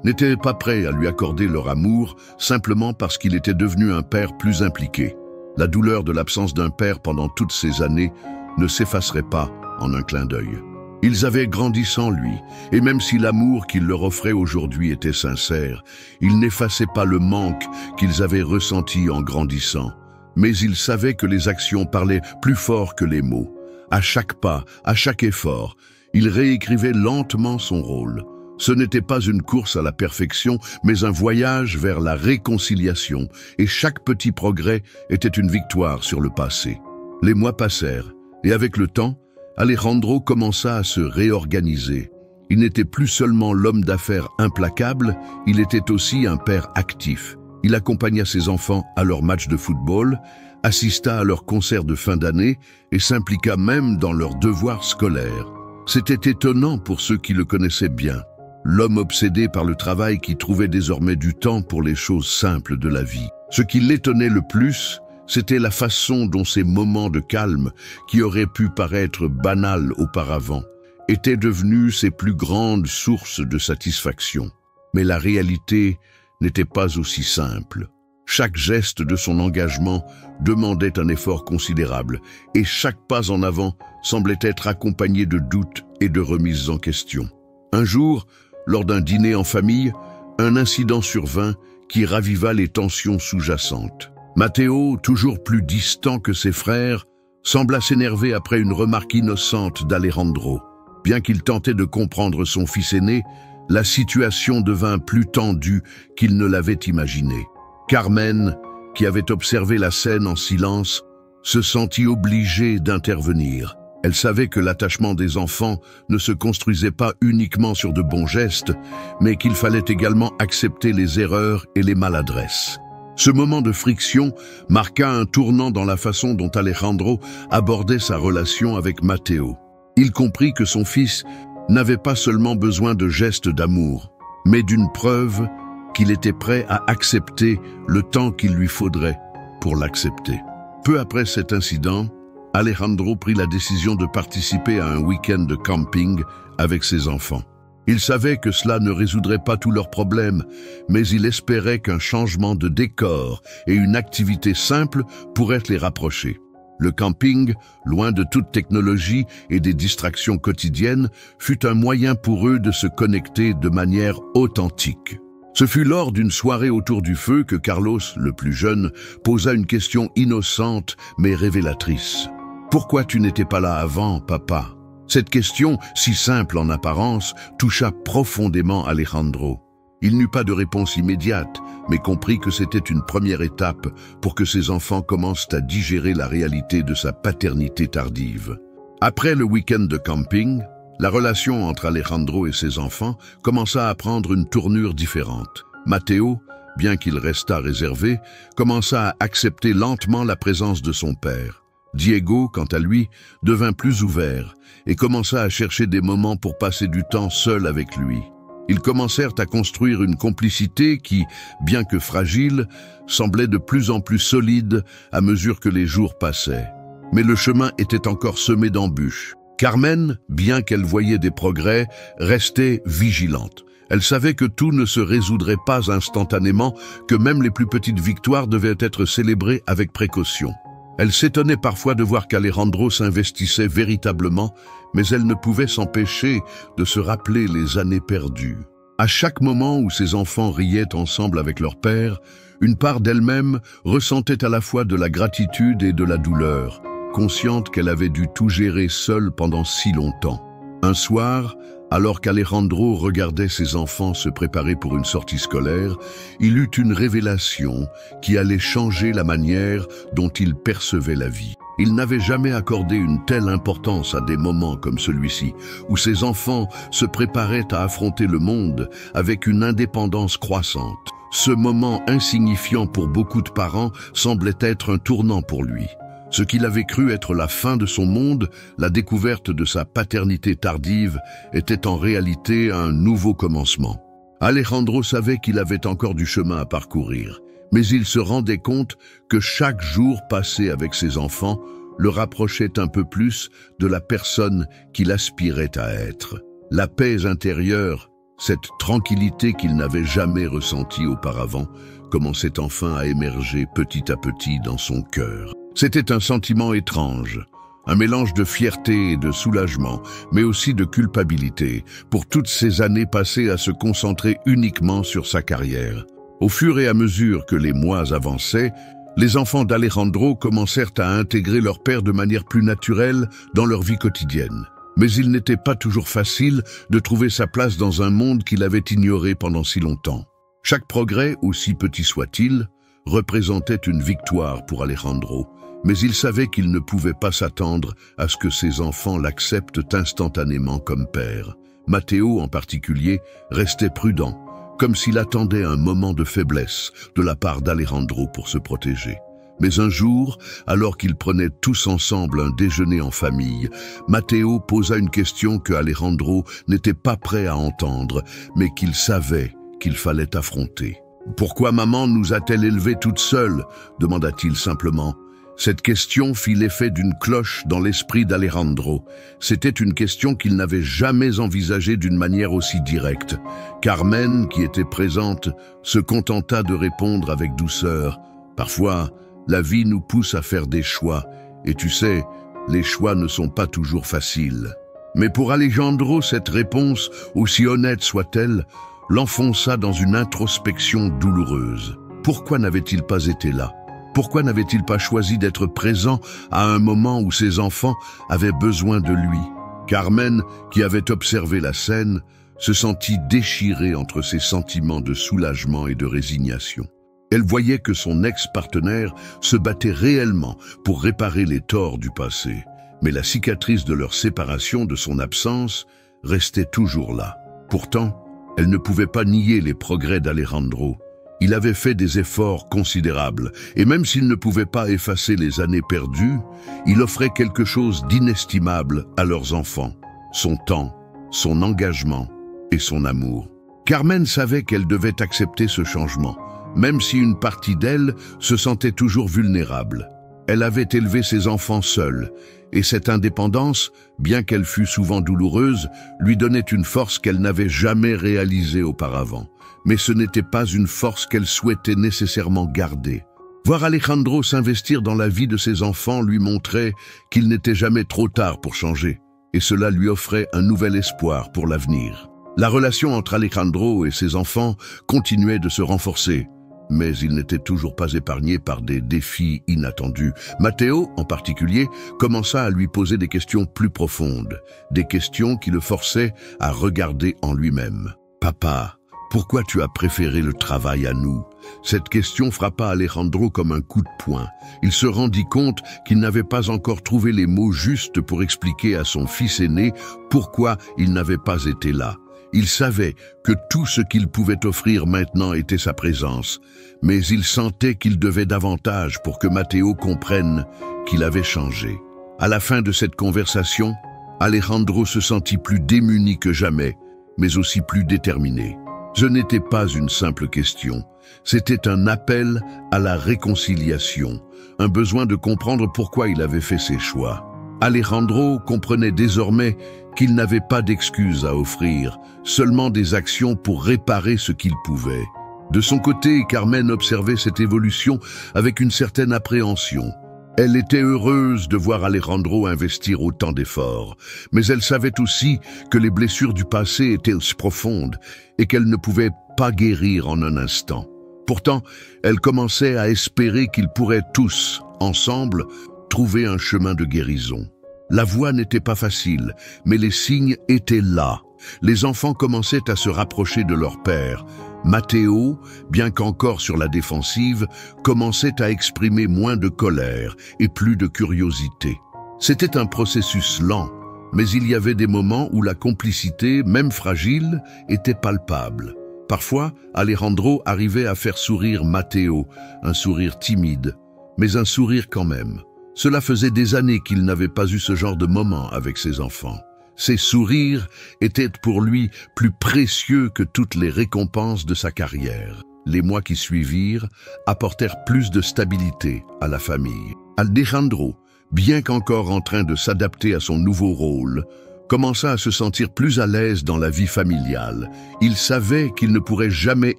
n'étaient pas prêts à lui accorder leur amour simplement parce qu'il était devenu un père plus impliqué. La douleur de l'absence d'un père pendant toutes ces années ne s'effacerait pas en un clin d'œil. Ils avaient grandi sans lui, et même si l'amour qu'il leur offrait aujourd'hui était sincère, il n'effaçait pas le manque qu'ils avaient ressenti en grandissant. Mais ils savaient que les actions parlaient plus fort que les mots. À chaque pas, à chaque effort, il réécrivait lentement son rôle. Ce n'était pas une course à la perfection, mais un voyage vers la réconciliation, et chaque petit progrès était une victoire sur le passé. Les mois passèrent, et avec le temps, Alejandro commença à se réorganiser. Il n'était plus seulement l'homme d'affaires implacable, il était aussi un père actif. Il accompagna ses enfants à leurs matchs de football, assista à leurs concerts de fin d'année et s'impliqua même dans leurs devoirs scolaires. C'était étonnant pour ceux qui le connaissaient bien. L'homme obsédé par le travail qui trouvait désormais du temps pour les choses simples de la vie. Ce qui l'étonnait le plus, c'était la façon dont ces moments de calme, qui auraient pu paraître banals auparavant, étaient devenus ses plus grandes sources de satisfaction. Mais la réalité n'était pas aussi simple. Chaque geste de son engagement demandait un effort considérable, et chaque pas en avant semblait être accompagné de doutes et de remises en question. Un jour, lors d'un dîner en famille, un incident survint qui raviva les tensions sous-jacentes. Matteo, toujours plus distant que ses frères, sembla s'énerver après une remarque innocente d'Alejandro. Bien qu'il tentait de comprendre son fils aîné, la situation devint plus tendue qu'il ne l'avait imaginé. Carmen, qui avait observé la scène en silence, se sentit obligée d'intervenir. Elle savait que l'attachement des enfants ne se construisait pas uniquement sur de bons gestes, mais qu'il fallait également accepter les erreurs et les maladresses. Ce moment de friction marqua un tournant dans la façon dont Alejandro abordait sa relation avec Matteo. Il comprit que son fils n'avait pas seulement besoin de gestes d'amour, mais d'une preuve qu'il était prêt à accepter le temps qu'il lui faudrait pour l'accepter. Peu après cet incident, Alejandro prit la décision de participer à un week-end de camping avec ses enfants. Il savait que cela ne résoudrait pas tous leurs problèmes, mais il espérait qu'un changement de décor et une activité simple pourraient les rapprocher. Le camping, loin de toute technologie et des distractions quotidiennes, fut un moyen pour eux de se connecter de manière authentique. Ce fut lors d'une soirée autour du feu que Carlos, le plus jeune, posa une question innocente mais révélatrice. « Pourquoi tu n'étais pas là avant, papa ?» Cette question, si simple en apparence, toucha profondément Alejandro. Il n'eut pas de réponse immédiate, mais comprit que c'était une première étape pour que ses enfants commencent à digérer la réalité de sa paternité tardive. Après le week-end de camping, la relation entre Alejandro et ses enfants commença à prendre une tournure différente. Matteo, bien qu'il restât réservé, commença à accepter lentement la présence de son père. Diego, quant à lui, devint plus ouvert et commença à chercher des moments pour passer du temps seul avec lui. Ils commencèrent à construire une complicité qui, bien que fragile, semblait de plus en plus solide à mesure que les jours passaient. Mais le chemin était encore semé d'embûches. Carmen, bien qu'elle voyait des progrès, restait vigilante. Elle savait que tout ne se résoudrait pas instantanément, que même les plus petites victoires devaient être célébrées avec précaution. Elle s'étonnait parfois de voir qu'Alejandro s'investissait véritablement, mais elle ne pouvait s'empêcher de se rappeler les années perdues. À chaque moment où ses enfants riaient ensemble avec leur père, une part d'elle-même ressentait à la fois de la gratitude et de la douleur, consciente qu'elle avait dû tout gérer seule pendant si longtemps. Un soir, alors qu'Alejandro regardait ses enfants se préparer pour une sortie scolaire, il eut une révélation qui allait changer la manière dont il percevait la vie. Il n'avait jamais accordé une telle importance à des moments comme celui-ci, où ses enfants se préparaient à affronter le monde avec une indépendance croissante. Ce moment insignifiant pour beaucoup de parents semblait être un tournant pour lui. Ce qu'il avait cru être la fin de son monde, la découverte de sa paternité tardive, était en réalité un nouveau commencement. Alejandro savait qu'il avait encore du chemin à parcourir, mais il se rendait compte que chaque jour passé avec ses enfants le rapprochait un peu plus de la personne qu'il aspirait à être. La paix intérieure, cette tranquillité qu'il n'avait jamais ressentie auparavant, commençait enfin à émerger petit à petit dans son cœur. C'était un sentiment étrange, un mélange de fierté et de soulagement, mais aussi de culpabilité, pour toutes ces années passées à se concentrer uniquement sur sa carrière. Au fur et à mesure que les mois avançaient, les enfants d'Alejandro commencèrent à intégrer leur père de manière plus naturelle dans leur vie quotidienne. Mais il n'était pas toujours facile de trouver sa place dans un monde qu'il avait ignoré pendant si longtemps. Chaque progrès, aussi petit soit-il, représentait une victoire pour Alejandro, mais il savait qu'il ne pouvait pas s'attendre à ce que ses enfants l'acceptent instantanément comme père. Matteo, en particulier, restait prudent, comme s'il attendait un moment de faiblesse de la part d'Alejandro pour se protéger. Mais un jour, alors qu'ils prenaient tous ensemble un déjeuner en famille, Matteo posa une question que Alejandro n'était pas prêt à entendre, mais qu'il savait qu'il fallait affronter. « Pourquoi maman nous a-t-elle élevés toutes seules ?» demanda-t-il simplement. Cette question fit l'effet d'une cloche dans l'esprit d'Alejandro. C'était une question qu'il n'avait jamais envisagée d'une manière aussi directe. Carmen, qui était présente, se contenta de répondre avec douceur. « Parfois, la vie nous pousse à faire des choix, et tu sais, les choix ne sont pas toujours faciles. » Mais pour Alejandro, cette réponse, aussi honnête soit-elle, l'enfonça dans une introspection douloureuse. Pourquoi n'avait-il pas été là? Pourquoi n'avait-il pas choisi d'être présent à un moment où ses enfants avaient besoin de lui? Carmen, qui avait observé la scène, se sentit déchirée entre ses sentiments de soulagement et de résignation. Elle voyait que son ex-partenaire se battait réellement pour réparer les torts du passé, mais la cicatrice de leur séparation, de son absence, restait toujours là. Pourtant, elle ne pouvait pas nier les progrès d'Alejandro. Il avait fait des efforts considérables, et même s'il ne pouvait pas effacer les années perdues, il offrait quelque chose d'inestimable à leurs enfants, son temps, son engagement et son amour. Carmen savait qu'elle devait accepter ce changement, même si une partie d'elle se sentait toujours vulnérable. Elle avait élevé ses enfants seule, et cette indépendance, bien qu'elle fût souvent douloureuse, lui donnait une force qu'elle n'avait jamais réalisée auparavant. Mais ce n'était pas une force qu'elle souhaitait nécessairement garder. Voir Alejandro s'investir dans la vie de ses enfants lui montrait qu'il n'était jamais trop tard pour changer, et cela lui offrait un nouvel espoir pour l'avenir. La relation entre Alejandro et ses enfants continuait de se renforcer, mais il n'était toujours pas épargné par des défis inattendus. Matteo, en particulier, commença à lui poser des questions plus profondes, des questions qui le forçaient à regarder en lui-même. « Papa, pourquoi tu as préféré le travail à nous ?» Cette question frappa Alejandro comme un coup de poing. Il se rendit compte qu'il n'avait pas encore trouvé les mots justes pour expliquer à son fils aîné pourquoi il n'avait pas été là. Il savait que tout ce qu'il pouvait offrir maintenant était sa présence, mais il sentait qu'il devait davantage pour que Matteo comprenne qu'il avait changé. À la fin de cette conversation, Alejandro se sentit plus démuni que jamais, mais aussi plus déterminé. Ce n'était pas une simple question, c'était un appel à la réconciliation, un besoin de comprendre pourquoi il avait fait ses choix. Alejandro comprenait désormais qu'il n'avait pas d'excuses à offrir, seulement des actions pour réparer ce qu'il pouvait. De son côté, Carmen observait cette évolution avec une certaine appréhension. Elle était heureuse de voir Alejandro investir autant d'efforts, mais elle savait aussi que les blessures du passé étaient profondes et qu'elle ne pouvait pas guérir en un instant. Pourtant, elle commençait à espérer qu'ils pourraient tous, ensemble, trouver un chemin de guérison. La voie n'était pas facile, mais les signes étaient là. Les enfants commençaient à se rapprocher de leur père. Matteo, bien qu'encore sur la défensive, commençait à exprimer moins de colère et plus de curiosité. C'était un processus lent, mais il y avait des moments où la complicité, même fragile, était palpable. Parfois, Alejandro arrivait à faire sourire Matteo, un sourire timide, mais un sourire quand même. Cela faisait des années qu'il n'avait pas eu ce genre de moment avec ses enfants. Ses sourires étaient pour lui plus précieux que toutes les récompenses de sa carrière. Les mois qui suivirent apportèrent plus de stabilité à la famille. Alejandro, bien qu'encore en train de s'adapter à son nouveau rôle, commença à se sentir plus à l'aise dans la vie familiale. Il savait qu'il ne pourrait jamais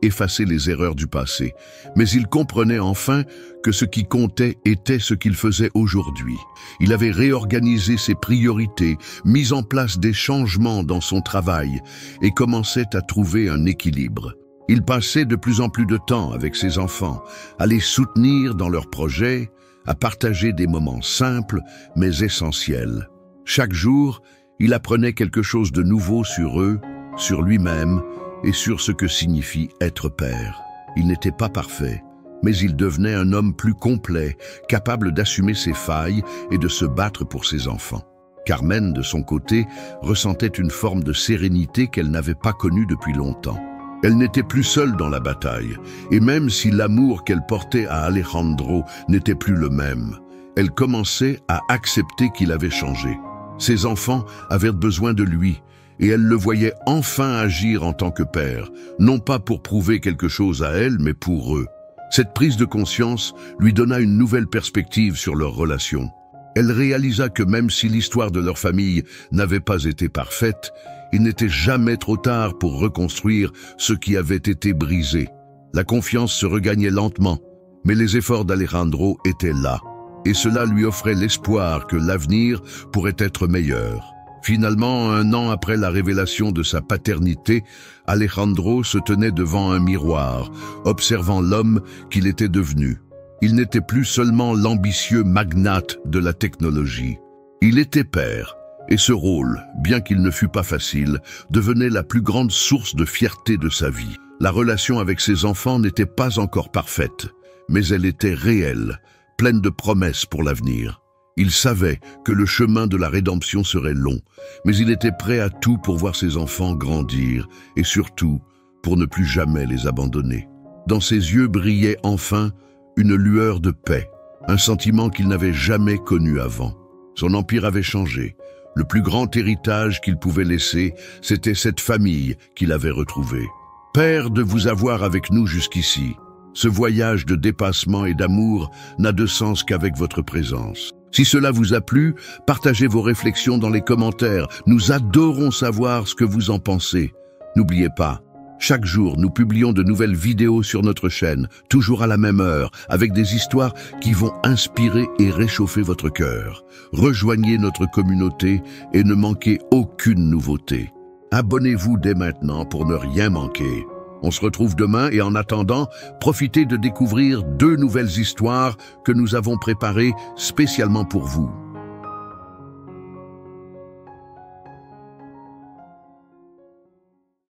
effacer les erreurs du passé, mais il comprenait enfin que ce qui comptait était ce qu'il faisait aujourd'hui. Il avait réorganisé ses priorités, mis en place des changements dans son travail et commençait à trouver un équilibre. Il passait de plus en plus de temps avec ses enfants, à les soutenir dans leurs projets, à partager des moments simples mais essentiels. Chaque jour, il apprenait quelque chose de nouveau sur eux, sur lui-même et sur ce que signifie être père. Il n'était pas parfait, mais il devenait un homme plus complet, capable d'assumer ses failles et de se battre pour ses enfants. Carmen, de son côté, ressentait une forme de sérénité qu'elle n'avait pas connue depuis longtemps. Elle n'était plus seule dans la bataille, et même si l'amour qu'elle portait à Alejandro n'était plus le même, elle commençait à accepter qu'il avait changé. Ses enfants avaient besoin de lui, et elle le voyait enfin agir en tant que père, non pas pour prouver quelque chose à elle, mais pour eux. Cette prise de conscience lui donna une nouvelle perspective sur leur relation. Elle réalisa que même si l'histoire de leur famille n'avait pas été parfaite, il n'était jamais trop tard pour reconstruire ce qui avait été brisé. La confiance se regagnait lentement, mais les efforts d'Alejandro étaient là, et cela lui offrait l'espoir que l'avenir pourrait être meilleur. Finalement, 1 an après la révélation de sa paternité, Alejandro se tenait devant un miroir, observant l'homme qu'il était devenu. Il n'était plus seulement l'ambitieux magnate de la technologie. Il était père, et ce rôle, bien qu'il ne fût pas facile, devenait la plus grande source de fierté de sa vie. La relation avec ses enfants n'était pas encore parfaite, mais elle était réelle, pleine de promesses pour l'avenir. Il savait que le chemin de la rédemption serait long, mais il était prêt à tout pour voir ses enfants grandir, et surtout, pour ne plus jamais les abandonner. Dans ses yeux brillait enfin une lueur de paix, un sentiment qu'il n'avait jamais connu avant. Son empire avait changé. Le plus grand héritage qu'il pouvait laisser, c'était cette famille qu'il avait retrouvée. Père, de vous avoir avec nous jusqu'ici. Ce voyage de dépassement et d'amour n'a de sens qu'avec votre présence. Si cela vous a plu, partagez vos réflexions dans les commentaires. Nous adorons savoir ce que vous en pensez. N'oubliez pas, chaque jour, nous publions de nouvelles vidéos sur notre chaîne, toujours à la même heure, avec des histoires qui vont inspirer et réchauffer votre cœur. Rejoignez notre communauté et ne manquez aucune nouveauté. Abonnez-vous dès maintenant pour ne rien manquer. On se retrouve demain et en attendant, profitez de découvrir 2 nouvelles histoires que nous avons préparées spécialement pour vous.